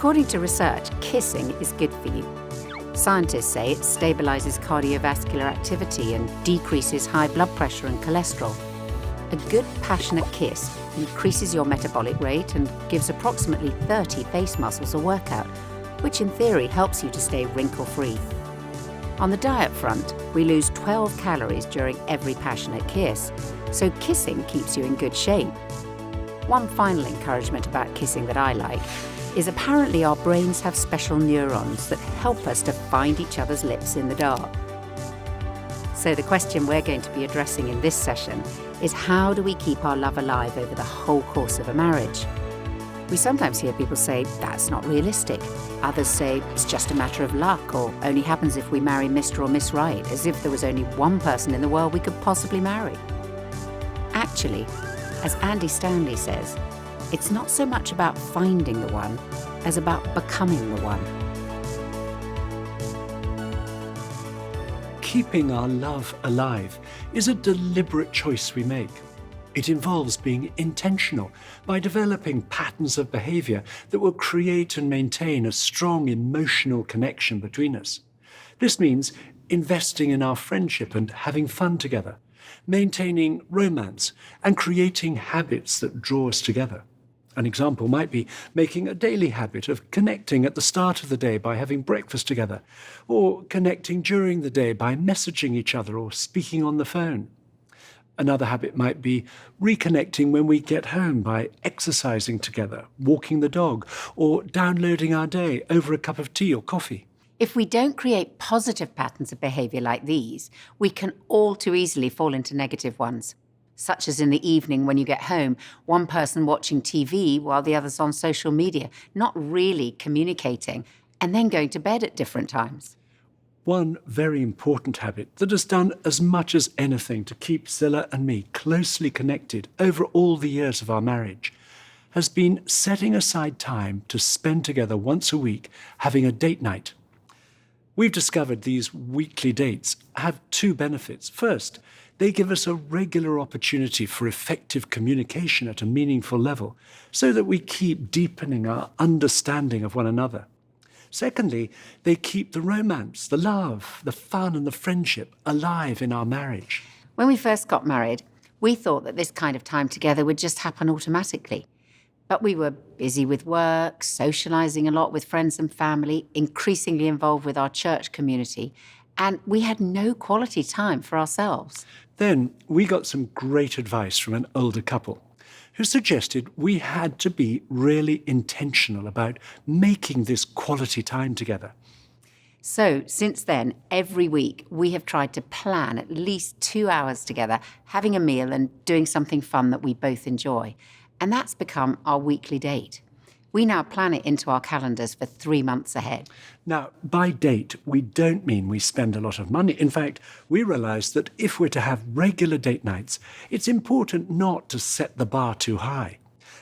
According to research, kissing is good for you. Scientists say it stabilises cardiovascular activity and decreases high blood pressure and cholesterol. A good, passionate kiss increases your metabolic rate and gives approximately 30 face muscles a workout, which in theory helps you to stay wrinkle-free. On the diet front, we lose 12 calories during every passionate kiss, so kissing keeps you in good shape. One final encouragement about kissing that I like is apparently our brains have special neurons that help us to find each other's lips in the dark. So the question we're going to be addressing in this session is, how do we keep our love alive over the whole course of a marriage? We sometimes hear people say, that's not realistic. Others say it's just a matter of luck, or only happens if we marry Mr. or Miss Right, as if there was only one person in the world we could possibly marry. Actually, as Andy Stanley says, it's not so much about finding the one as about becoming the one. Keeping our love alive is a deliberate choice we make. It involves being intentional by developing patterns of behaviour that will create and maintain a strong emotional connection between us. This means investing in our friendship and having fun together, maintaining romance and creating habits that draw us together. An example might be making a daily habit of connecting at the start of the day by having breakfast together, or connecting during the day by messaging each other or speaking on the phone. Another habit might be reconnecting when we get home by exercising together, walking the dog, or downloading our day over a cup of tea or coffee. If we don't create positive patterns of behaviour like these, we can all too easily fall into negative ones, such as in the evening when you get home, one person watching TV while the other's on social media, not really communicating, and then going to bed at different times. One very important habit that has done as much as anything to keep Zilla and me closely connected over all the years of our marriage has been setting aside time to spend together once a week having a date night. We've discovered these weekly dates have two benefits. First, they give us a regular opportunity for effective communication at a meaningful level so that we keep deepening our understanding of one another. Secondly, they keep the romance, the love, the fun and the friendship alive in our marriage. When we first got married, we thought that this kind of time together would just happen automatically. But we were busy with work, socialising a lot with friends and family, increasingly involved with our church community, and we had no quality time for ourselves. Then we got some great advice from an older couple who suggested we had to be really intentional about making this quality time together. So since then, every week, we have tried to plan at least 2 hours together, having a meal and doing something fun that we both enjoy. And that's become our weekly date. We now plan it into our calendars for 3 months ahead. Now, by date, we don't mean we spend a lot of money. In fact, we realise that if we're to have regular date nights, it's important not to set the bar too high.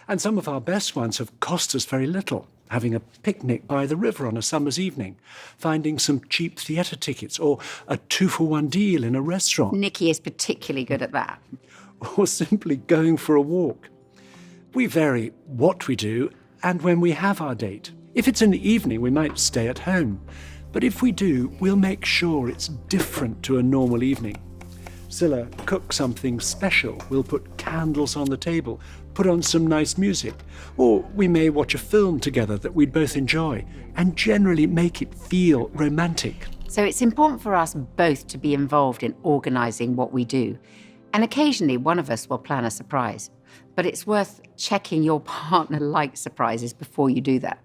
And some of our best ones have cost us very little. Having a picnic by the river on a summer's evening, finding some cheap theatre tickets, or a 2-for-1 deal in a restaurant. Nikki is particularly good at that. Or simply going for a walk. We vary what we do and when we have our date. If it's in the evening, we might stay at home. But if we do, we'll make sure it's different to a normal evening. Zilla cooks something special. We'll put candles on the table, put on some nice music. Or we may watch a film together that we'd both enjoy and generally make it feel romantic. So it's important for us both to be involved in organising what we do. And occasionally one of us will plan a surprise. But it's worth checking your partner likes surprises before you do that.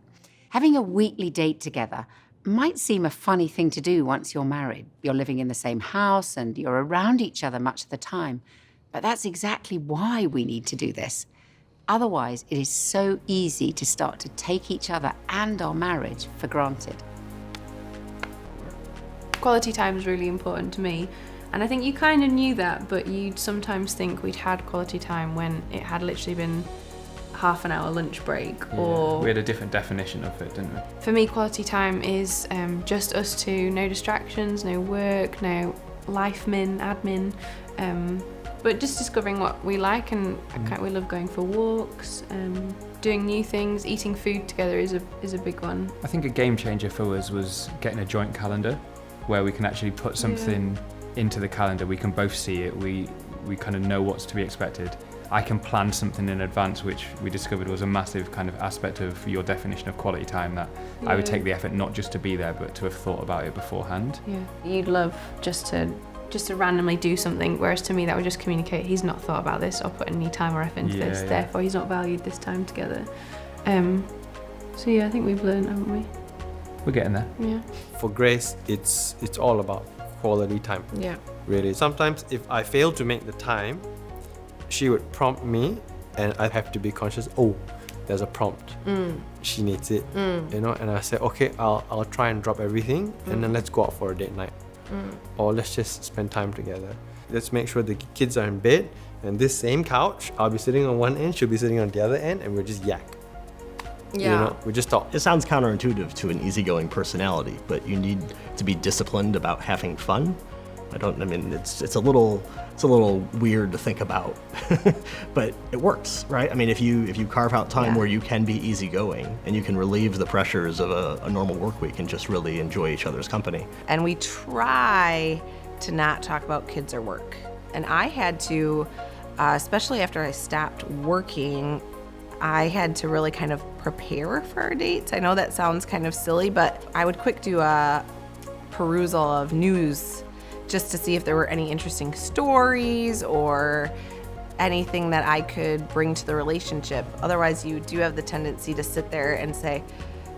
Having a weekly date together might seem a funny thing to do once you're married. You're living in the same house and you're around each other much of the time. But that's exactly why we need to do this. Otherwise, it is so easy to start to take each other and our marriage for granted. Quality time is really important to me. And I think you kind of knew that, but you'd sometimes think we'd had quality time when it had literally been half an hour lunch break. Yeah, or we had a different definition of it, didn't we? For me, quality time is just us two, no distractions, no work, no admin, but just discovering what we like, and we love going for walks, doing new things, eating food together is a big one. I think a game changer for us was getting a joint calendar where we can actually put something into the calendar. We can both see it. We kind of know what's to be expected. I can plan something in advance, which we discovered was a massive kind of aspect of your definition of quality time, that I would take the effort not just to be there, but to have thought about it beforehand. Yeah, you'd love just to randomly do something, whereas to me that would just communicate he's not thought about this or put any time or effort into this, therefore he's not valued this time together. So yeah, I think we've learned, haven't we? We're getting there. Yeah. For Grace, it's all about quality time. Yeah. Really. Sometimes if I fail to make the time, she would prompt me and I have to be conscious, there's a prompt. She needs it. You know, and I say, okay, I'll try and drop everything and then let's go out for a date night. Or let's just spend time together. Let's make sure the kids are in bed and this same couch, I'll be sitting on one end, she'll be sitting on the other end, and we'll just yak. Yeah. You know, we just talk. It sounds counterintuitive to an easygoing personality, but you need to be disciplined about having fun. It's a little weird to think about, but it works, right? I mean, if you carve out time where you can be easygoing and you can relieve the pressures of a normal work week and just really enjoy each other's company. And we try to not talk about kids or work. And I had to, especially after I stopped working, I had to really kind of prepare for our dates. I know that sounds kind of silly, but I would quick do a perusal of news just to see if there were any interesting stories or anything that I could bring to the relationship. Otherwise, you do have the tendency to sit there and say,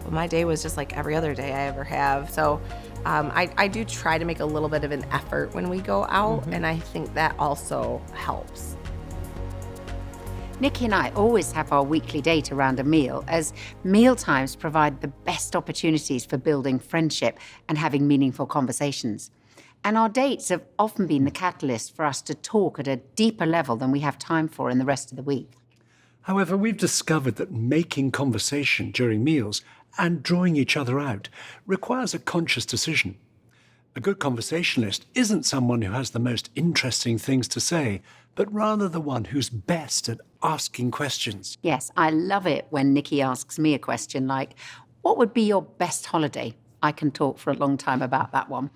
well, my day was just like every other day I ever have. So I do try to make a little bit of an effort when we go out, and I think that also helps. Nikki and I always have our weekly date around a meal, as meal times provide the best opportunities for building friendship and having meaningful conversations. And our dates have often been the catalyst for us to talk at a deeper level than we have time for in the rest of the week. However, we've discovered that making conversation during meals and drawing each other out requires a conscious decision. A good conversationalist isn't someone who has the most interesting things to say, but rather the one who's best at asking questions. Yes, I love it when Nikki asks me a question like, what would be your best holiday? I can talk for a long time about that one.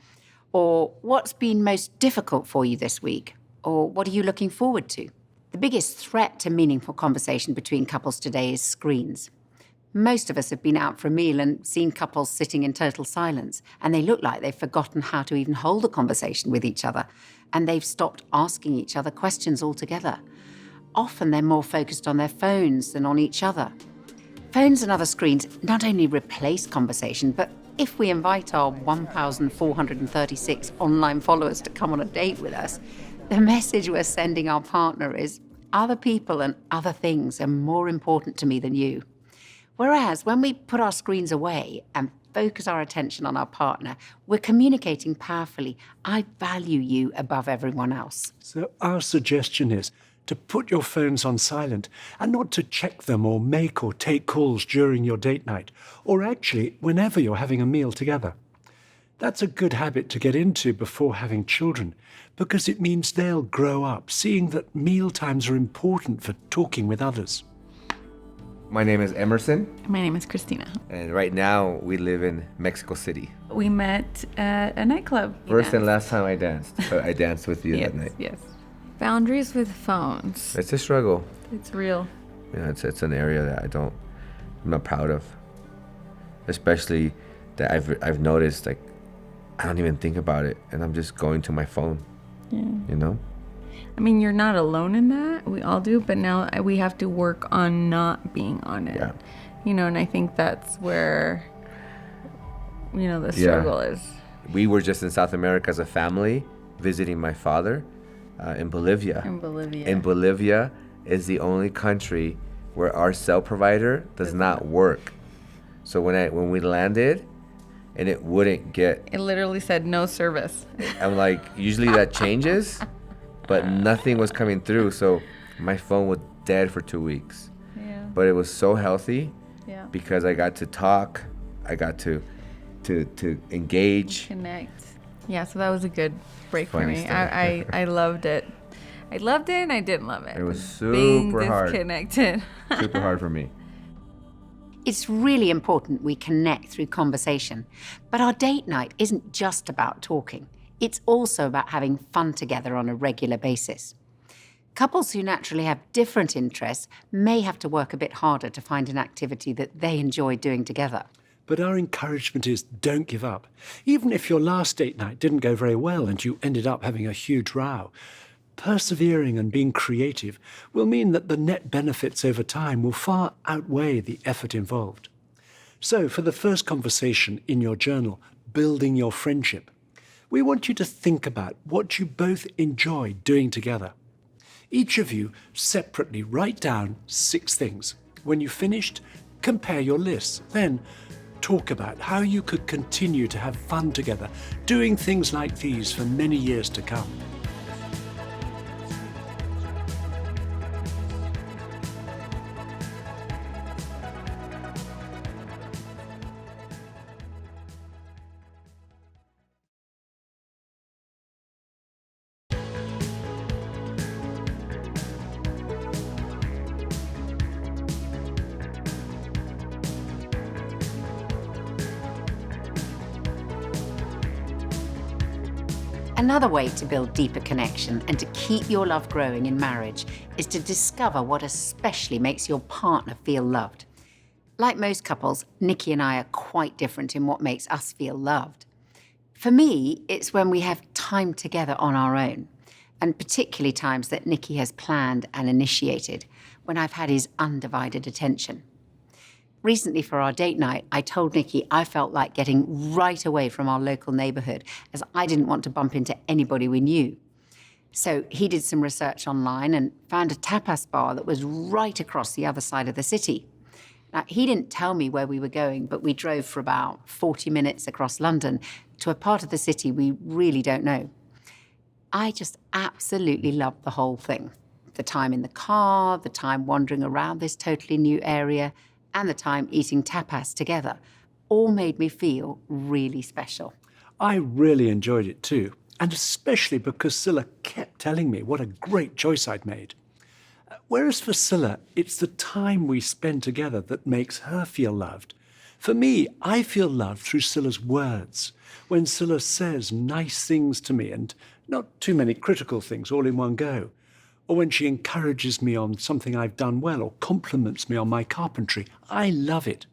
Or what's been most difficult for you this week? Or what are you looking forward to? The biggest threat to meaningful conversation between couples today is screens. Most of us have been out for a meal and seen couples sitting in total silence, and they look like they've forgotten how to even hold a conversation with each other, and they've stopped asking each other questions altogether. Often they're more focused on their phones than on each other. Phones and other screens not only replace conversation, but if we invite our 1,436 online followers to come on a date with us, the message we're sending our partner is, other people and other things are more important to me than you. Whereas when we put our screens away and focus our attention on our partner, we're communicating powerfully, I value you above everyone else. So our suggestion is to put your phones on silent and not to check them or make or take calls during your date night, or actually whenever you're having a meal together. That's a good habit to get into before having children, because it means they'll grow up seeing that meal times are important for talking with others. My name is Emerson, My name is Christina. and right now we live in Mexico City. We met at a nightclub. First and last time I danced. I danced with you Yes, that night. yes. Boundaries with phones. It's a struggle. It's real. It's an area that I'm not proud of. Especially that I've noticed, like, I don't even think about it, and I'm just going to my phone. Yeah. You know? I mean, you're not alone in that. We all do, but now we have to work on not being on it. Yeah. You know, and I think that's where, the struggle is. We were just in South America as a family, visiting my father in Bolivia. In Bolivia. And Bolivia is the only country where our cell provider does not work. So when we landed, and it wouldn't get... It literally said no service. I'm like, usually that changes, but nothing was coming through. So my phone was dead for 2 weeks. Yeah. But it was so healthy Yeah. because I got to talk, I got to engage. Connect. Yeah, so that was a good break for Funny me. story. I loved it. I loved it and I didn't love it. It was Being super hard. disconnected. Super hard for me. It's really important we connect through conversation, but our date night isn't just about talking. It's also about having fun together on a regular basis. Couples who naturally have different interests may have to work a bit harder to find an activity that they enjoy doing together. But our encouragement is don't give up. Even if your last date night didn't go very well and you ended up having a huge row, persevering and being creative will mean that the net benefits over time will far outweigh the effort involved. So for the first conversation in your journal, Building Your Friendship, we want you to think about what you both enjoy doing together. Each of you separately write down 6 things. When you've finished, compare your lists. Then talk about how you could continue to have fun together, doing things like these for many years to come. Another way to build deeper connection and to keep your love growing in marriage is to discover what especially makes your partner feel loved. Like most couples, Nikki and I are quite different in what makes us feel loved. For me, it's when we have time together on our own, and particularly times that Nikki has planned and initiated, when I've had his undivided attention. Recently for our date night, I told Nikki I felt like getting right away from our local neighbourhood as I didn't want to bump into anybody we knew. So he did some research online and found a tapas bar that was right across the other side of the city. Now, he didn't tell me where we were going, but we drove for about 40 minutes across London to a part of the city we really don't know. I just absolutely loved the whole thing. The time in the car, the time wandering around this totally new area, and the time eating tapas together, all made me feel really special. I really enjoyed it too, and especially because Scylla kept telling me what a great choice I'd made. Whereas for Scylla, it's the time we spend together that makes her feel loved. For me, I feel loved through Scylla's words, when Scylla says nice things to me and not too many critical things all in one go. Or when she encourages me on something I've done well or compliments me on my carpentry. I love it.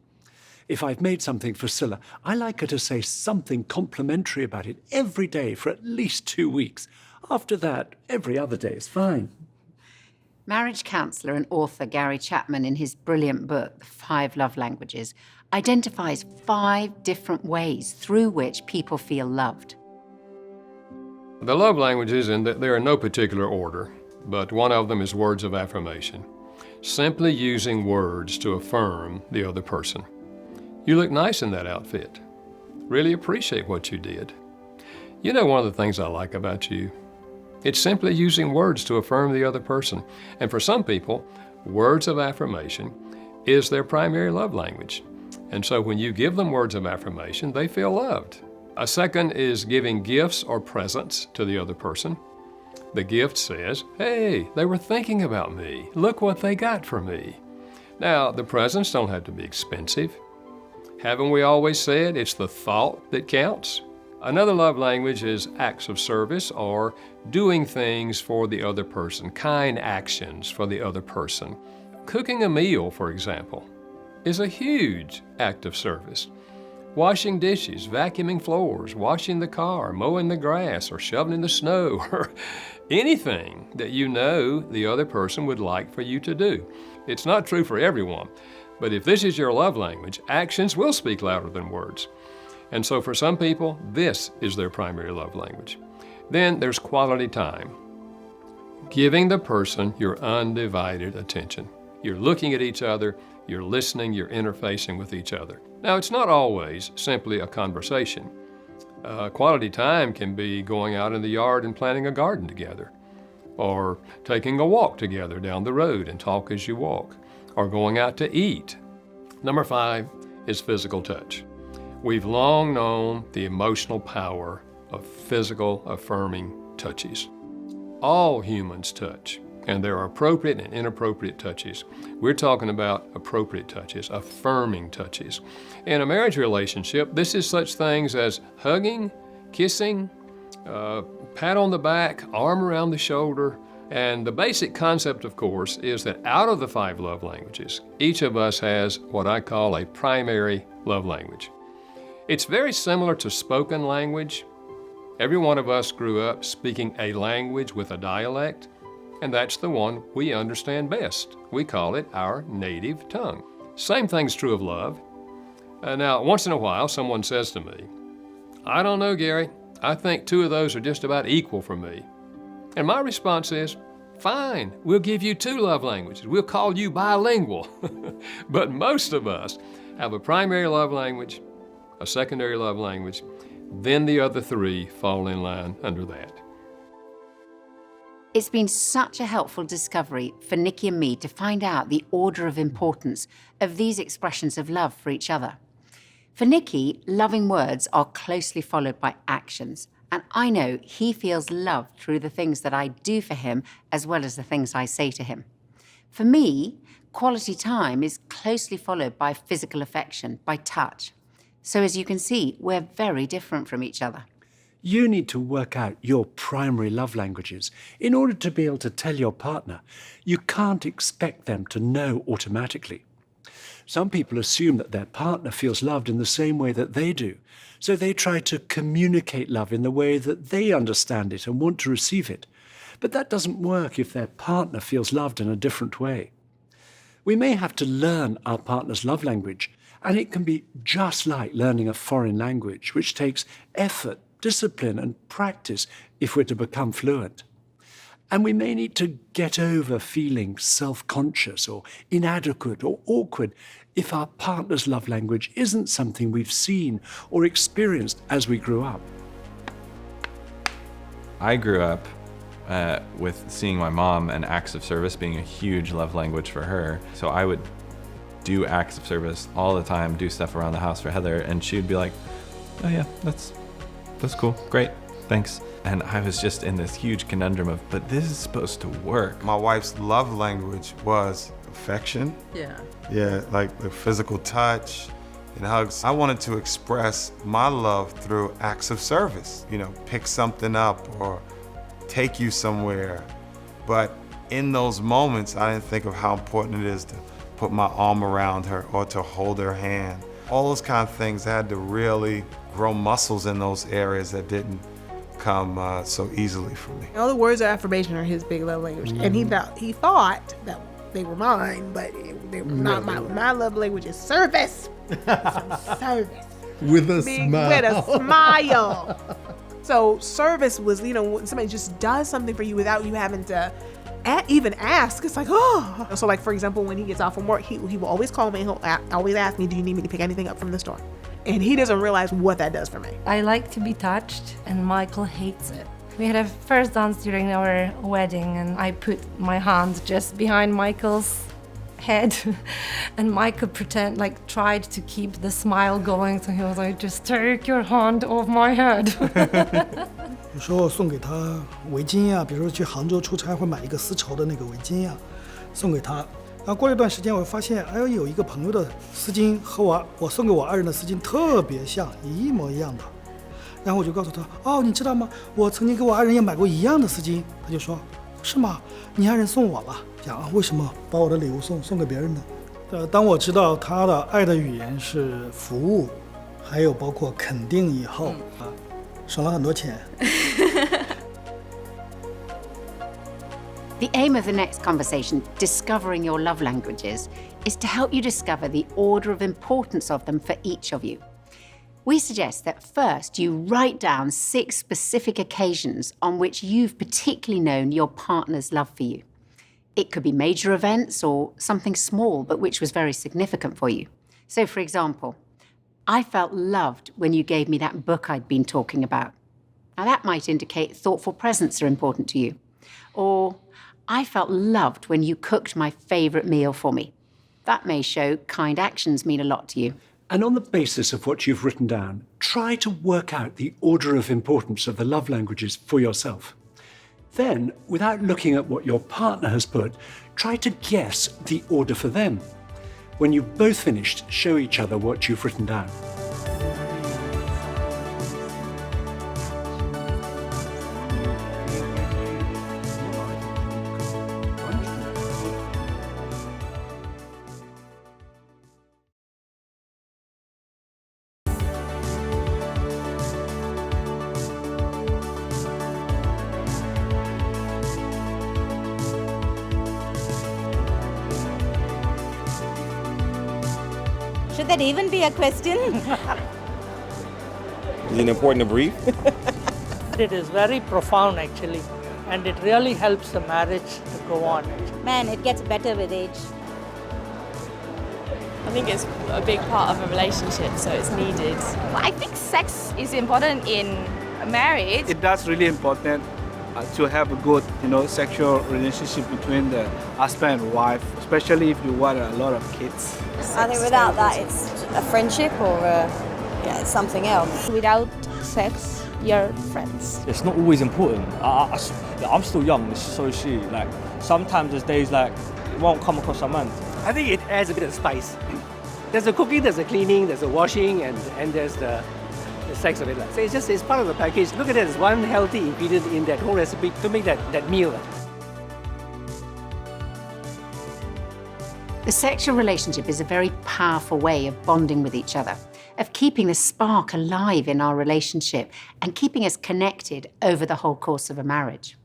If I've made something for Scylla, I like her to say something complimentary about it every day for at least 2 weeks. After that, every other day is fine. Marriage counsellor and author Gary Chapman, in his brilliant book, The 5 Love Languages, identifies 5 different ways through which people feel loved. The love languages, and they're in no particular order, but one of them is words of affirmation. Simply using words to affirm the other person. You look nice in that outfit. Really appreciate what you did. You know, one of the things I like about you, it's simply using words to affirm the other person. And for some people, words of affirmation is their primary love language. And so when you give them words of affirmation, they feel loved. A second is giving gifts or presents to the other person. The gift says, hey, they were thinking about me. Look what they got for me. Now, the presents don't have to be expensive. Haven't we always said it's the thought that counts? Another love language is acts of service or doing things for the other person, kind actions for the other person. Cooking a meal, for example, is a huge act of service. Washing dishes, vacuuming floors, washing the car, mowing the grass, or shoveling the snow, or anything that you know the other person would like for you to do. It's not true for everyone, but if this is your love language, actions will speak louder than words. And so for some people, this is their primary love language. Then there's quality time. Giving the person your undivided attention. You're looking at each other, you're listening, you're interfacing with each other. Now, it's not always simply a conversation. Quality time can be going out in the yard and planting a garden together, or taking a walk together down the road and talk as you walk, or going out to eat. Number 5 is physical touch. We've long known the emotional power of physical affirming touches. All humans touch. And there are appropriate and inappropriate touches. We're talking about appropriate touches, affirming touches. In a marriage relationship, this is such things as hugging, kissing, pat on the back, arm around the shoulder. And the basic concept, of course, is that out of the 5 love languages, each of us has what I call a primary love language. It's very similar to spoken language. Every one of us grew up speaking a language with a dialect, and that's the one we understand best. We call it our native tongue. Same thing's true of love. Now, once in a while, someone says to me, "I don't know, Gary. I think 2 of those are just about equal for me." And my response is, fine, we'll give you 2 love languages. We'll call you bilingual. But most of us have a primary love language, a secondary love language, then the other 3 fall in line under that. It's been such a helpful discovery for Nikki and me to find out the order of importance of these expressions of love for each other. For Nikki, loving words are closely followed by actions, and I know he feels loved through the things that I do for him as well as the things I say to him. For me, quality time is closely followed by physical affection, by touch. So as you can see, we're very different from each other. You need to work out your primary love languages in order to be able to tell your partner. You can't expect them to know automatically. Some people assume that their partner feels loved in the same way that they do, so they try to communicate love in the way that they understand it and want to receive it. But that doesn't work if their partner feels loved in a different way. We may have to learn our partner's love language, and it can be just like learning a foreign language, which takes effort, discipline and practice if we're to become fluent. And we may need to get over feeling self-conscious or inadequate or awkward if our partner's love language isn't something we've seen or experienced as we grew up. I grew up with seeing my mom and acts of service being a huge love language for her. So I would do acts of service all the time, do stuff around the house for Heather, and she'd be like, "Oh yeah, that's cool, great, thanks." And I was just in this huge conundrum of, but this is supposed to work. My wife's love language was affection. Yeah, like the physical touch and hugs. I wanted to express my love through acts of service. You know, pick something up or take you somewhere. But in those moments, I didn't think of how important it is to put my arm around her or to hold her hand. All those kind of things, I had to really grow muscles in those areas that didn't come so easily for me. All the words of affirmation are his big love language. And he thought that they were mine, but they were not mine. My love language is service. Service. With a smile. With a smile. So service was, when somebody just does something for you without you having to even ask. It's like, oh. So like, for example, when he gets off from work, he will always call me and he'll always ask me, "Do you need me to pick anything up from the store?" And he doesn't realize what that does for me. I like to be touched, and Michael hates it. We had a first dance during our wedding, and I put my hand just behind Michael's head, and Michael tried to keep the smile going, so he was like, "Just take your hand off my head." 有时候送给他围巾呀，比如说去杭州出差会买一个丝绸的那个围巾呀，送给他。然后过了一段时间，我发现，哎呦，有一个朋友的丝巾和我送给我爱人的丝巾特别像，一模一样的。然后我就告诉他，哦，你知道吗？我曾经给我爱人也买过一样的丝巾。他就说，是吗？你爱人送我了。讲啊，为什么把我的礼物送给别人呢？当我知道他的爱的语言是服务，还有包括肯定以后，省了很多钱。The aim of the next conversation, discovering your love languages, is to help you discover the order of importance of them for each of you. We suggest that first you write down 6 specific occasions on which you've particularly known your partner's love for you. It could be major events or something small but which was very significant for you. So for example, I felt loved when you gave me that book I'd been talking about. Now that might indicate thoughtful presents are important to you. Or I felt loved when you cooked my favourite meal for me. That may show kind actions mean a lot to you. And on the basis of what you've written down, try to work out the order of importance of the love languages for yourself. Then, without looking at what your partner has put, try to guess the order for them. When you've both finished, show each other what you've written down. Should that even be a question? Is it important to breathe? It is very profound actually, and it really helps the marriage to go on. Man, it gets better with age. I think it's a big part of a relationship, so it's needed. Well, I think sex is important in marriage. It does really important to have a good, sexual relationship between the husband and wife, especially if you want a lot of kids. I think without that, it's a friendship or it's something else. Without sex, you're friends. It's not always important. I'm still young, so is she. Like sometimes there's days like it won't come across a month. I think it adds a bit of spice. There's the cooking, there's the cleaning, there's the washing, and there's the sex of it. So it's part of the package. Look at it as one healthy ingredient in that whole recipe to make that meal. The sexual relationship is a very powerful way of bonding with each other, of keeping the spark alive in our relationship and keeping us connected over the whole course of a marriage.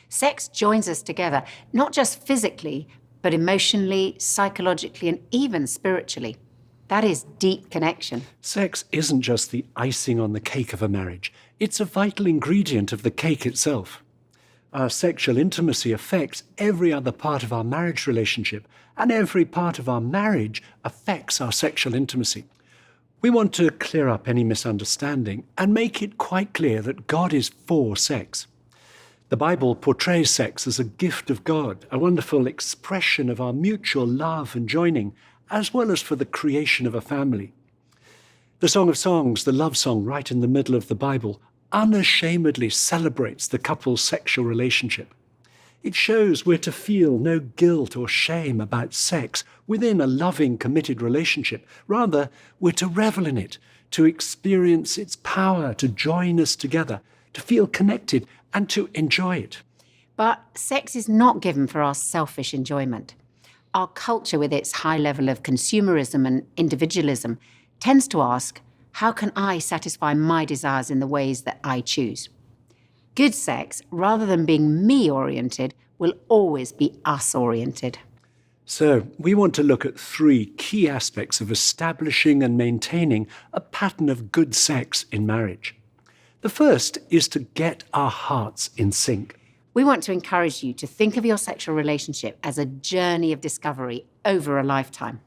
Sex joins us together, not just physically, but emotionally, psychologically, and even spiritually. That is deep connection. Sex isn't just the icing on the cake of a marriage. It's a vital ingredient of the cake itself. Our sexual intimacy affects every other part of our marriage relationship, and every part of our marriage affects our sexual intimacy. We want to clear up any misunderstanding and make it quite clear that God is for sex. The Bible portrays sex as a gift of God, a wonderful expression of our mutual love and joining, as well as for the creation of a family. The Song of Songs, the love song right in the middle of the Bible, unashamedly celebrates the couple's sexual relationship. It shows we're to feel no guilt or shame about sex within a loving, committed relationship. Rather, we're to revel in it, to experience its power, to join us together, to feel connected and to enjoy it. But sex is not given for our selfish enjoyment. Our culture, with its high level of consumerism and individualism, tends to ask, how can I satisfy my desires in the ways that I choose? Good sex, rather than being me-oriented, will always be us-oriented. So, we want to look at 3 key aspects of establishing and maintaining a pattern of good sex in marriage. The first is to get our hearts in sync. We want to encourage you to think of your sexual relationship as a journey of discovery over a lifetime.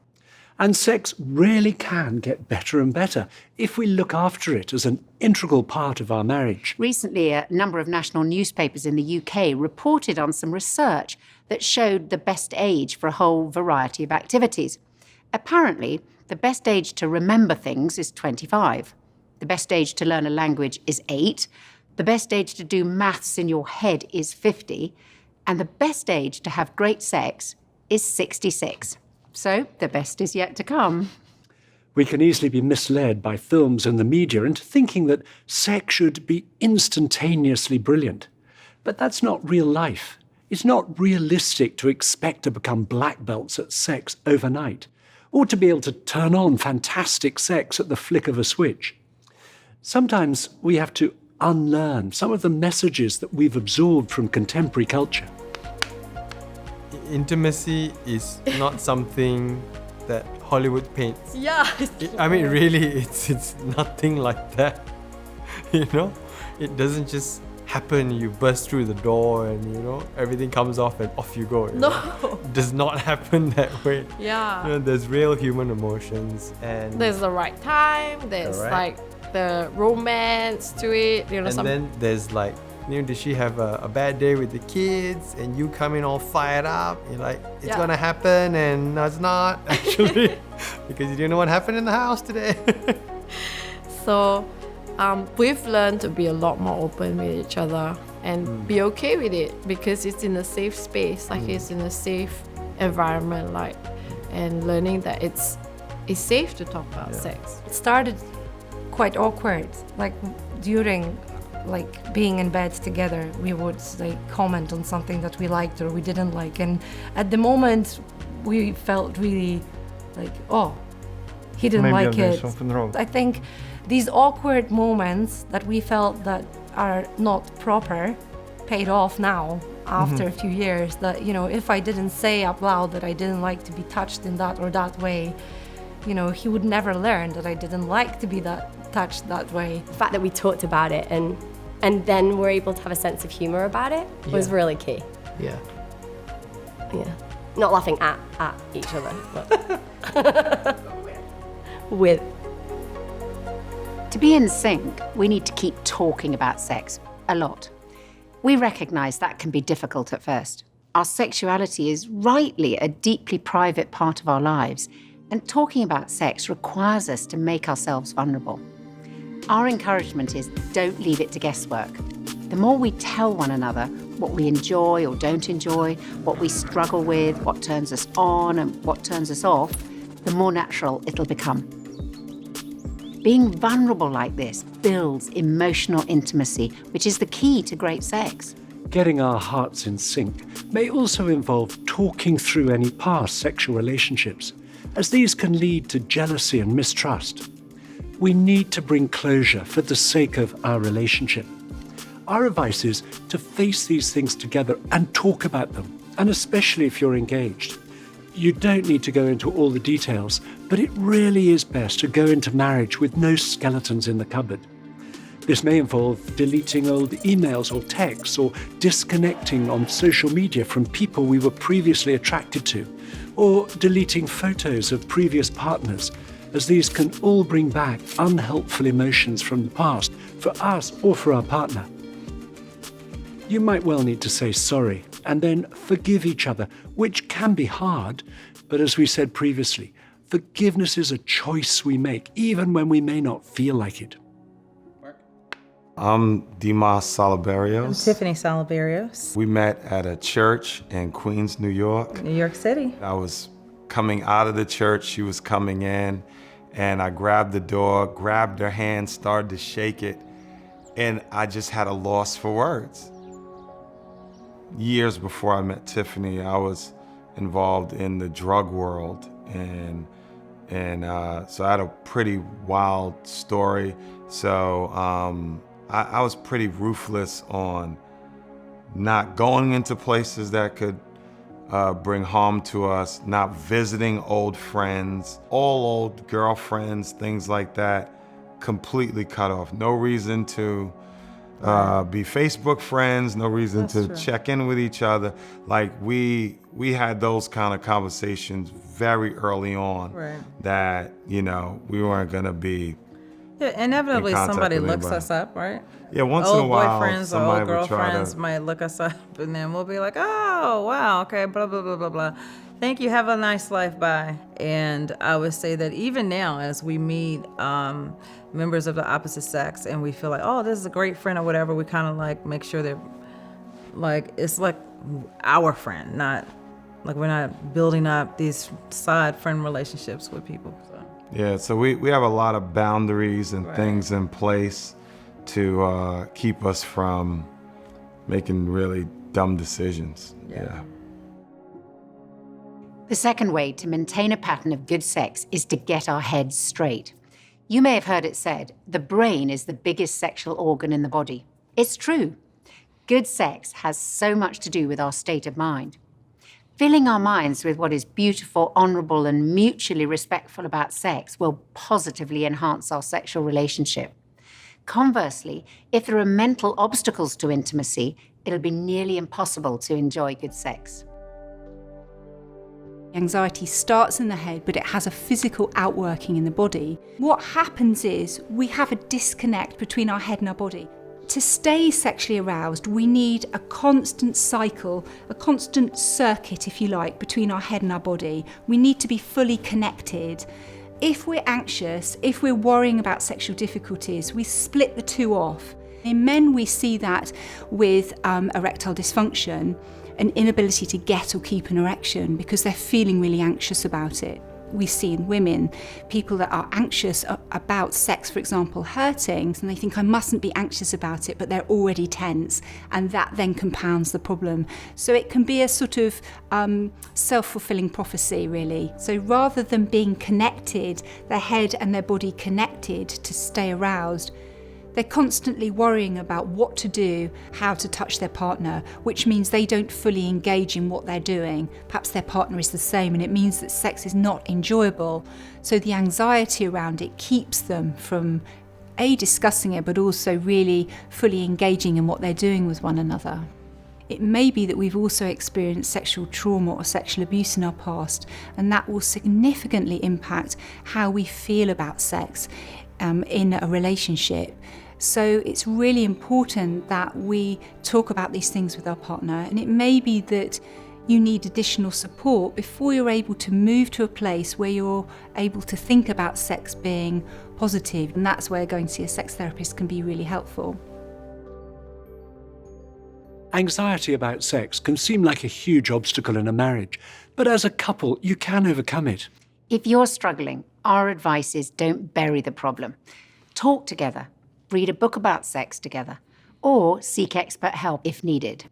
And sex really can get better and better if we look after it as an integral part of our marriage. Recently, a number of national newspapers in the UK reported on some research that showed the best age for a whole variety of activities. Apparently, the best age to remember things is 25. The best age to learn a language is 8. The best age to do maths in your head is 50. And the best age to have great sex is 66. So the best is yet to come. We can easily be misled by films and the media into thinking that sex should be instantaneously brilliant. But that's not real life. It's not realistic to expect to become black belts at sex overnight, or to be able to turn on fantastic sex at the flick of a switch. Sometimes we have to unlearn some of the messages that we've absorbed from contemporary culture. Intimacy is not something that Hollywood paints. Yeah. Really, it's nothing like that. It doesn't just happen. You burst through the door and everything comes off and off you go. It does not happen that way. Yeah. There's real human emotions and there's the right time. There's correct. like the romance to it. And then there's like, did she have a bad day with the kids and you come in all fired up? You're like, it's gonna happen, and no, it's not actually because you didn't know what happened in the house today. So we've learned to be a lot more open with each other. and be okay with it because it's in a safe space, like it's in a safe environment, like, and learning that it's safe to talk about sex. It started quite awkward, like during like being in bed together, we would like comment on something that we liked or we didn't like, and at the moment we felt really like, oh, he didn't Maybe like I'm doing it. something wrong. I think these awkward moments that we felt that are not proper paid off now after a few years, that, you know, if I didn't say out loud that I didn't like to be touched in that or that way, you know, he would never learn that I didn't like to be touched that way. The fact that we talked about it and then we're able to have a sense of humor about it was really key. Yeah. Yeah. Not laughing at each other, but with. To be in sync, we need to keep talking about sex a lot. We recognise that can be difficult at first. Our sexuality is rightly a deeply private part of our lives, and talking about sex requires us to make ourselves vulnerable. Our encouragement is don't leave it to guesswork. The more we tell one another what we enjoy or don't enjoy, what we struggle with, what turns us on and what turns us off, the more natural it'll become. Being vulnerable like this builds emotional intimacy, which is the key to great sex. Getting our hearts in sync may also involve talking through any past sexual relationships, as these can lead to jealousy and mistrust. We need to bring closure for the sake of our relationship. Our advice is to face these things together and talk about them, and especially if you're engaged. You don't need to go into all the details, but it really is best to go into marriage with no skeletons in the cupboard. This may involve deleting old emails or texts, or disconnecting on social media from people we were previously attracted to, or deleting photos of previous partners, as these can all bring back unhelpful emotions from the past for us or for our partner. You might well need to say sorry and then forgive each other, which can be hard, but as we said previously, forgiveness is a choice we make, even when we may not feel like it. I'm Dimas Salaberios. I'm Tiffany Salaberios. We met at a church in Queens, New York. New York City. I was coming out of the church, she was coming in, and I grabbed the door, grabbed her hand, started to shake it, and I just had a loss for words. Years before I met Tiffany, I was involved in the drug world, and so I had a pretty wild story. So I was pretty ruthless on not going into places that could bring harm to us, not visiting old friends, all old girlfriends, things like that, completely cut off. No reason to be Facebook friends, no reason to check in with each other. Like we had those kind of conversations very early on, that, you know, we weren't gonna be inevitably in contact somebody with looks anybody. us up, right? Yeah, once in a while, Old boyfriends or somebody old would try girlfriends to- might look us up, and then we'll be like, oh, wow, okay, blah, blah, blah, blah, blah. Thank you, have a nice life, bye. And I would say that even now, as we meet members of the opposite sex, and we feel like, oh, this is a great friend or whatever, we kind of like make sure they're, like, it's like our friend, not, like we're not building up these side friend relationships with people, so. Yeah, so we have a lot of boundaries and things in place to keep us from making really dumb decisions. Yeah. The second way to maintain a pattern of good sex is to get our heads straight. You may have heard it said, the brain is the biggest sexual organ in the body. It's true. Good sex has so much to do with our state of mind. Filling our minds with what is beautiful, honourable, and mutually respectful about sex will positively enhance our sexual relationship. Conversely, if there are mental obstacles to intimacy, it'll be nearly impossible to enjoy good sex. Anxiety starts in the head, but it has a physical outworking in the body. What happens is we have a disconnect between our head and our body. To stay sexually aroused, we need a constant cycle, a constant circuit, if you like, between our head and our body. We need to be fully connected. If we're anxious, if we're worrying about sexual difficulties, we split the two off. In men, we see that with erectile dysfunction, an inability to get or keep an erection because they're feeling really anxious about it. We see in women people that are anxious about sex, for example, hurting, and they think I mustn't be anxious about it, but they're already tense, and that then compounds the problem. So it can be a sort of self-fulfilling prophecy, really. So rather than being connected, their head and their body connected to stay aroused, they're constantly worrying about what to do, how to touch their partner, which means they don't fully engage in what they're doing. Perhaps their partner is the same, and it means that sex is not enjoyable. So the anxiety around it keeps them from discussing it, but also really fully engaging in what they're doing with one another. It may be that we've also experienced sexual trauma or sexual abuse in our past, and that will significantly impact how we feel about sex in a relationship. So it's really important that we talk about these things with our partner, and it may be that you need additional support before you're able to move to a place where you're able to think about sex being positive, and that's where going to see a sex therapist can be really helpful. Anxiety about sex can seem like a huge obstacle in a marriage, but as a couple, you can overcome it. If you're struggling, our advice is don't bury the problem. Talk together, read a book about sex together, or seek expert help if needed.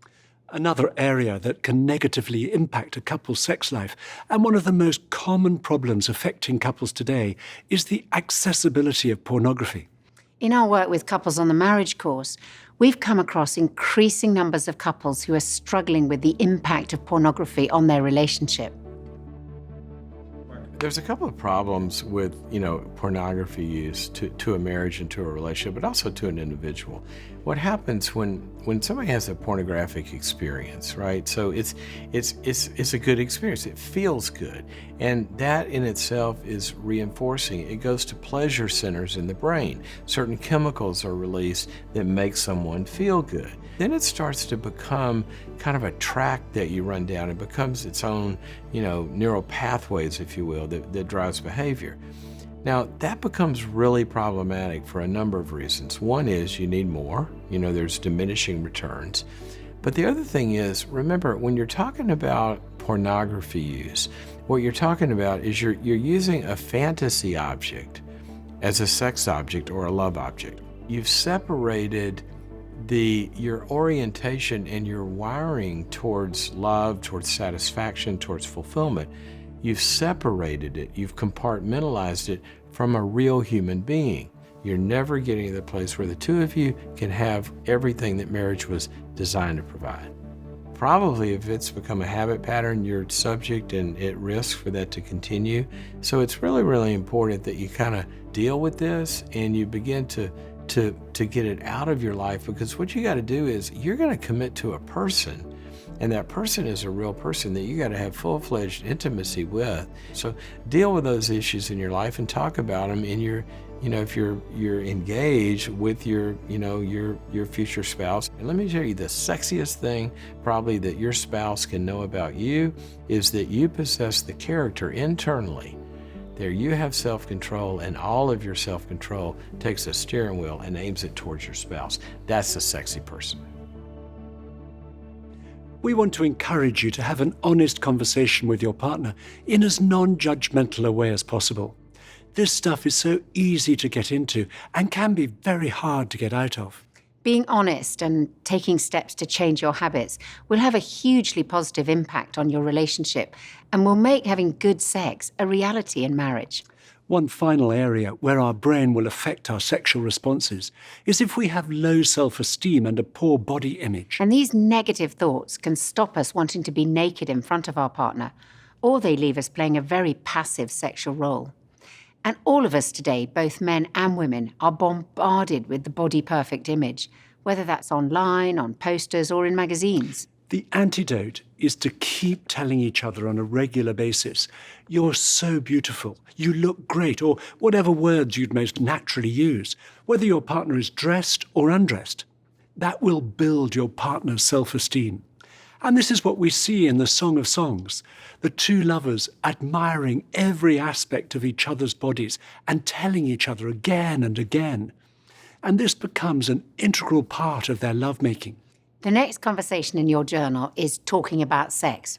Another area that can negatively impact a couple's sex life, and one of the most common problems affecting couples today, is the accessibility of pornography. In our work with couples on the marriage course, we've come across increasing numbers of couples who are struggling with the impact of pornography on their relationship. There's a couple of problems with, pornography use to a marriage and to a relationship, but also to an individual. What happens when somebody has a pornographic experience, right? So it's a good experience. It feels good, and that in itself is reinforcing. It goes to pleasure centers in the brain. Certain chemicals are released that make someone feel good. Then it starts to become kind of a track that you run down. It becomes its own, neural pathways, if you will, that drives behavior. Now, that becomes really problematic for a number of reasons. One is you need more, there's diminishing returns. But the other thing is, remember, when you're talking about pornography use, what you're talking about is you're using a fantasy object as a sex object or a love object. You've separated your orientation and your wiring towards love, towards satisfaction, towards fulfillment. You've separated it, you've compartmentalized it from a real human being. You're never getting to the place where the two of you can have everything that marriage was designed to provide. Probably if it's become a habit pattern, you're subject and at risk for that to continue. So it's really, really important that you kind of deal with this and you begin to get it out of your life, because what you got to do is you're going to commit to a person, and that person is a real person that you got to have full-fledged intimacy with. So deal with those issues in your life and talk about them in your, if you're engaged with your future spouse. And let me tell you, the sexiest thing probably that your spouse can know about you is that you possess the character internally. There you have self-control, and all of your self-control takes a steering wheel and aims it towards your spouse. That's a sexy person. We want to encourage you to have an honest conversation with your partner in as non-judgmental a way as possible. This stuff is so easy to get into and can be very hard to get out of. Being honest and taking steps to change your habits will have a hugely positive impact on your relationship and will make having good sex a reality in marriage. One final area where our brain will affect our sexual responses is if we have low self-esteem and a poor body image. And these negative thoughts can stop us wanting to be naked in front of our partner, or they leave us playing a very passive sexual role. And all of us today, both men and women, are bombarded with the body perfect image, whether that's online, on posters, or in magazines. The antidote is to keep telling each other on a regular basis, "You're so beautiful, you look great," or whatever words you'd most naturally use, whether your partner is dressed or undressed. That will build your partner's self-esteem. And this is what we see in the Song of Songs, the two lovers admiring every aspect of each other's bodies and telling each other again and again. and this becomes an integral part of their lovemaking. The next conversation in your journal is talking about sex.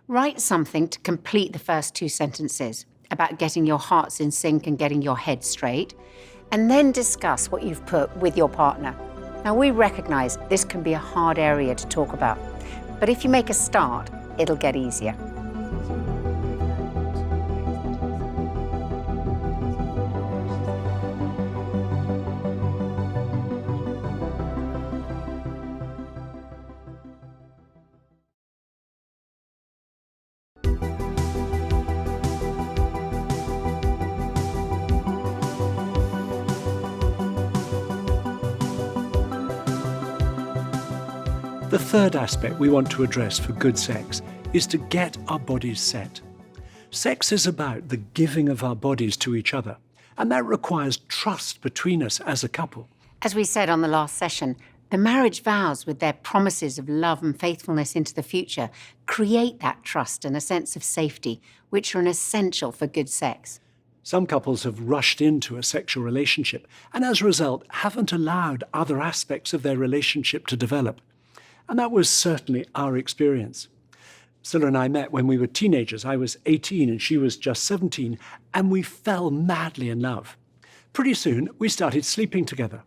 Write something to complete the first 2 sentences about getting your hearts in sync and getting your head straight, and then discuss what you've put with your partner. Now, we recognise this can be a hard area to talk about, but if you make a start, it'll get easier. The third aspect we want to address for good sex is to get our bodies set. Sex is about the giving of our bodies to each other, and that requires trust between us as a couple. As we said on the last session, the marriage vows with their promises of love and faithfulness into the future create that trust and a sense of safety, which are an essential for good sex. Some couples have rushed into a sexual relationship and as a result haven't allowed other aspects of their relationship to develop. And that was certainly our experience. Scylla and I met when we were teenagers. I was 18 and she was just 17, and we fell madly in love. Pretty soon, we started sleeping together.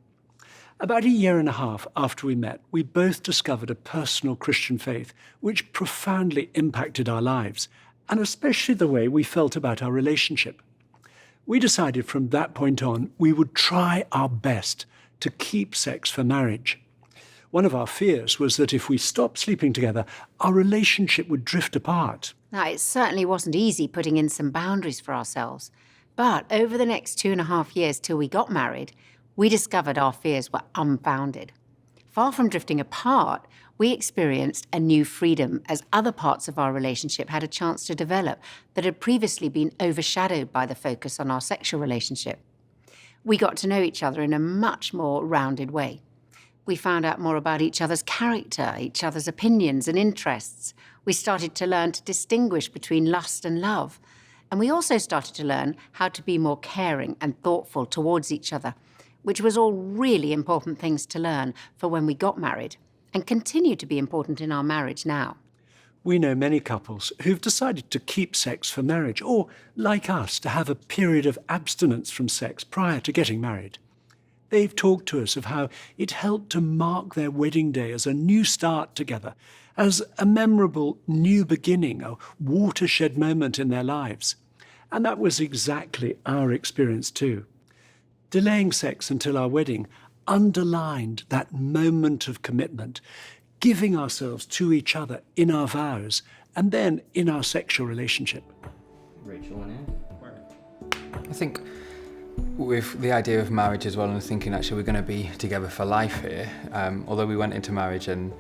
About a year and a half after we met, we both discovered a personal Christian faith which profoundly impacted our lives, and especially the way we felt about our relationship. We decided from that point on we would try our best to keep sex for marriage. One of our fears was that if we stopped sleeping together, our relationship would drift apart. Now, it certainly wasn't easy putting in some boundaries for ourselves, but over the next 2.5 years till we got married, we discovered our fears were unfounded. Far from drifting apart, we experienced a new freedom as other parts of our relationship had a chance to develop that had previously been overshadowed by the focus on our sexual relationship. We got to know each other in a much more rounded way. We found out more about each other's character, each other's opinions and interests. We started to learn to distinguish between lust and love. And we also started to learn how to be more caring and thoughtful towards each other, which was all really important things to learn for when we got married, and continue to be important in our marriage now. We know many couples who've decided to keep sex for marriage, or, like us, to have a period of abstinence from sex prior to getting married. They've talked to us of how it helped to mark their wedding day as a new start together, as a memorable new beginning, a watershed moment in their lives. And that was exactly our experience too. Delaying sex until our wedding underlined that moment of commitment, giving ourselves to each other in our vows and then in our sexual relationship. Rachel and Anne. I think with the idea of marriage as well, and thinking actually we're going to be together for life here, although we went into marriage and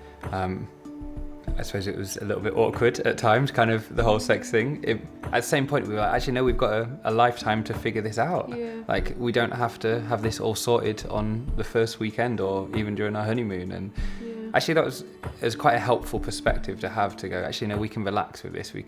I suppose it was a little bit awkward at times, kind of the whole sex thing. At the same point we were like, actually no, we've got a lifetime to figure this out. Yeah. Like we don't have to have this all sorted on the first weekend or even during our honeymoon. And actually that was quite a helpful perspective to have, to go, actually no, we can relax with this. We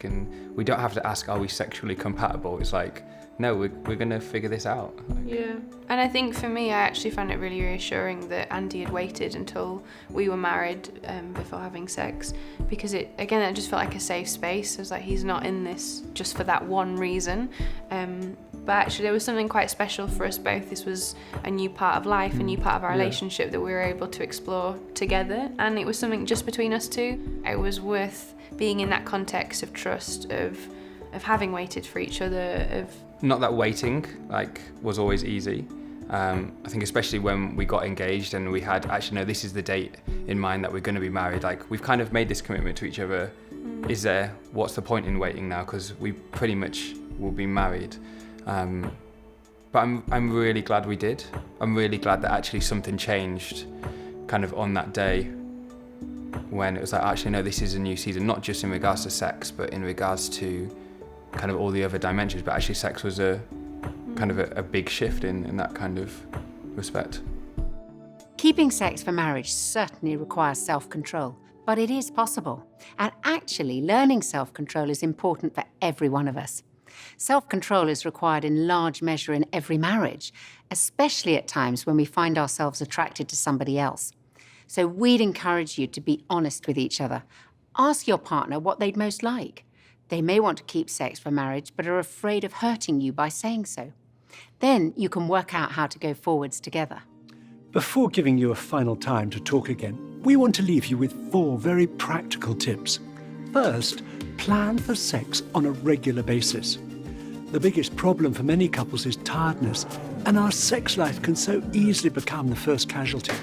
don't have to ask, are we sexually compatible? It's like, no, we're going to figure this out. Yeah. And I think for me, I actually found it really reassuring that Andy had waited until we were married before having sex, because it just felt like a safe space. It was like, he's not in this just for that one reason. But actually there was something quite special for us both. This was a new part of life, a new part of our relationship that we were able to explore together. And it was something just between us two. It was worth being in that context of trust, of having waited for each other, Not that waiting was always easy. I think especially when we got engaged and we had, actually no, this is the date in mind that we're going to be married. Like we've kind of made this commitment to each other. What's the point in waiting now? Because we pretty much will be married. But I'm really glad we did. I'm really glad that actually something changed kind of on that day when it was like, actually no, this is a new season, not just in regards to sex, but in regards to kind of all the other dimensions. But actually sex was a big shift in that kind of respect. Keeping sex for marriage certainly requires self-control, but it is possible. And actually, learning self-control is important for every one of us. Self-control is required in large measure in every marriage, especially at times when we find ourselves attracted to somebody else. So we'd encourage you to be honest with each other. Ask your partner what they'd most like. They may want to keep sex for marriage, but are afraid of hurting you by saying so. Then you can work out how to go forwards together. Before giving you a final time to talk again, we want to leave you with 4 very practical tips. First, plan for sex on a regular basis. The biggest problem for many couples is tiredness, and our sex life can so easily become the first casualty.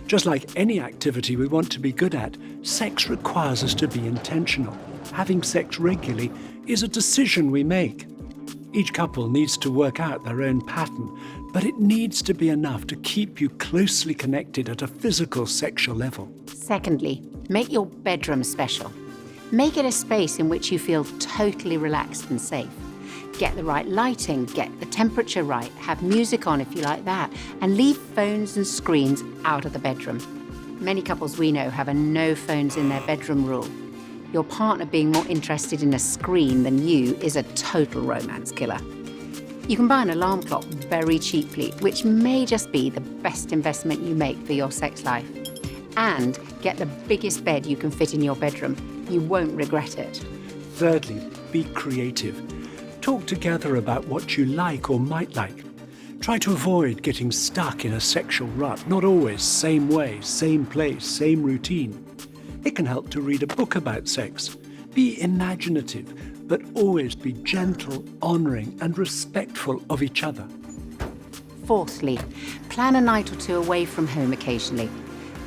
Just like any activity we want to be good at, sex requires us to be intentional. Having sex regularly is a decision we make. Each couple needs to work out their own pattern, but it needs to be enough to keep you closely connected at a physical sexual level. Secondly, make your bedroom special. Make it a space in which you feel totally relaxed and safe. Get the right lighting, get the temperature right, have music on if you like that, and leave phones and screens out of the bedroom. Many couples we know have a no phones in their bedroom rule. Your partner being more interested in a screen than you is a total romance killer. You can buy an alarm clock very cheaply, which may just be the best investment you make for your sex life. And get the biggest bed you can fit in your bedroom. You won't regret it. Thirdly, be creative. Talk together about what you like or might like. Try to avoid getting stuck in a sexual rut, not always same way, same place, same routine. It can help to read a book about sex. Be imaginative, but always be gentle, honouring and respectful of each other. Fourthly, plan a night or 2 away from home occasionally.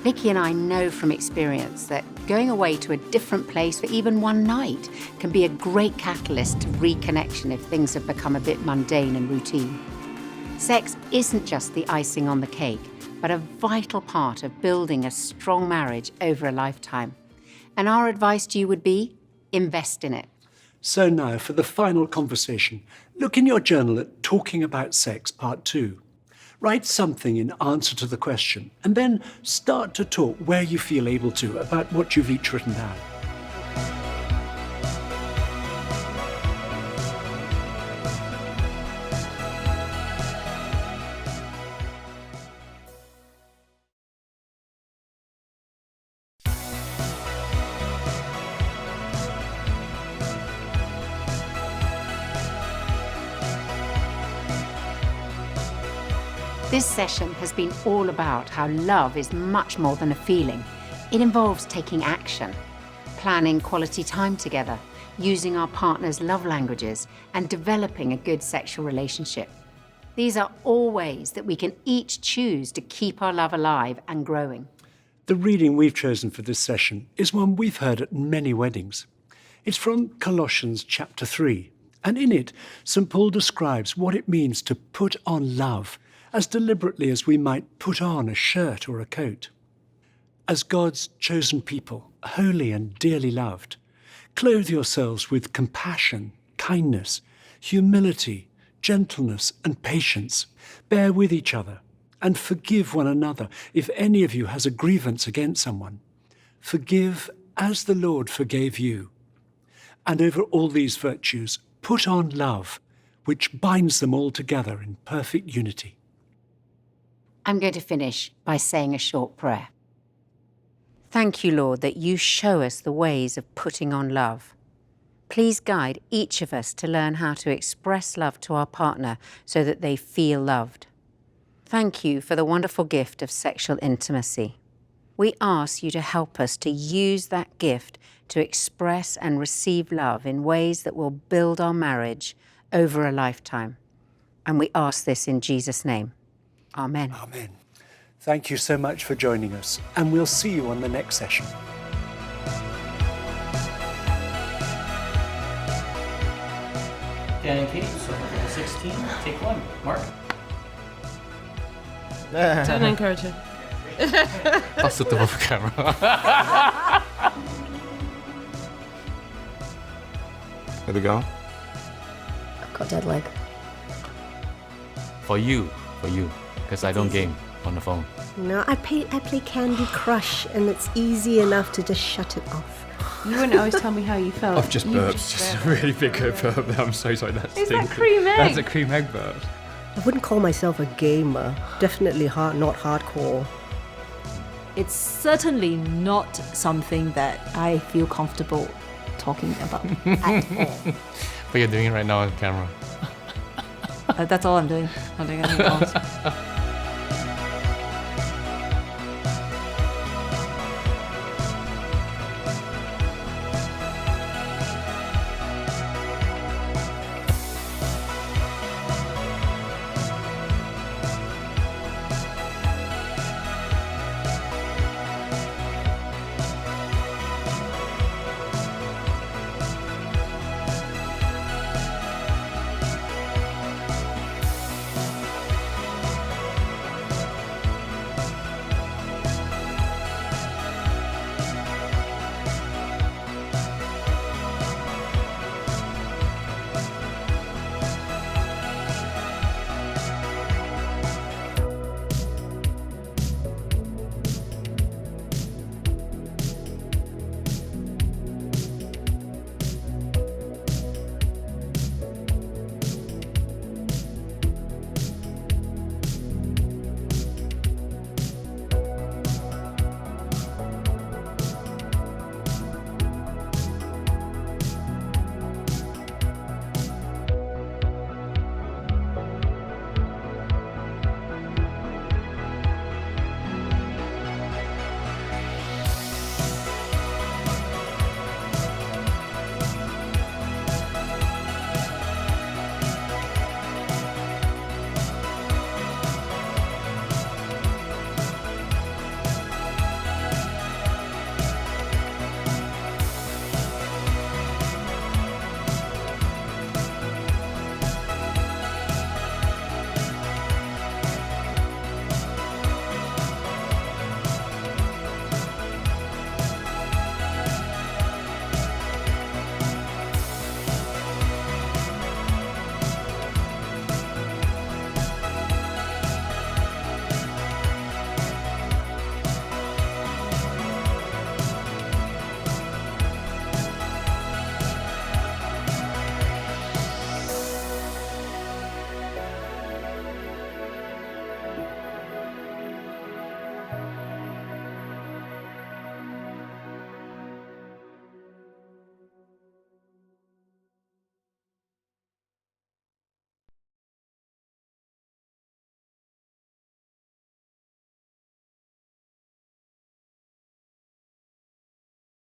Nikki and I know from experience that going away to a different place for even one night can be a great catalyst to reconnection if things have become a bit mundane and routine. Sex isn't just the icing on the cake, but a vital part of building a strong marriage over a lifetime. And our advice to you would be, invest in it. So now, for the final conversation, look in your journal at Talking About Sex Part 2. Write something in answer to the question, and then start to talk where you feel able to about what you've each written down. This session has been all about how love is much more than a feeling. It involves taking action, planning quality time together, using our partner's love languages, and developing a good sexual relationship. These are all ways that we can each choose to keep our love alive and growing. The reading we've chosen for this session is one we've heard at many weddings. It's from Colossians chapter 3, and in it, St. Paul describes what it means to put on love as deliberately as we might put on a shirt or a coat. As God's chosen people, holy and dearly loved, clothe yourselves with compassion, kindness, humility, gentleness, and patience. Bear with each other and forgive one another if any of you has a grievance against someone. Forgive as the Lord forgave you. And over all these virtues, put on love, which binds them all together in perfect unity. I'm going to finish by saying a short prayer. Thank you, Lord, that you show us the ways of putting on love. Please guide each of us to learn how to express love to our partner so that they feel loved. Thank you for the wonderful gift of sexual intimacy. We ask you to help us to use that gift to express and receive love in ways that will build our marriage over a lifetime. And we ask this in Jesus' name. Amen. Amen. Thank you so much for joining us, and we'll see you on the next session. Dan and Katie, so 16, take 1. Mark. Don't encourage her. Pass it off camera. Here we go. I've got dead leg. For you, because I don't game. on the phone. No, I play Candy Crush, and it's easy enough to just shut it off. You wouldn't always tell me how you felt. I've just burped. Just a really big burp. I'm so sorry. Is that cream egg? That's a cream egg burp. I wouldn't call myself a gamer. Definitely not hardcore. It's certainly not something that I feel comfortable talking about at all. But you're doing it right now on camera. That's all I'm doing. I'm doing anything else.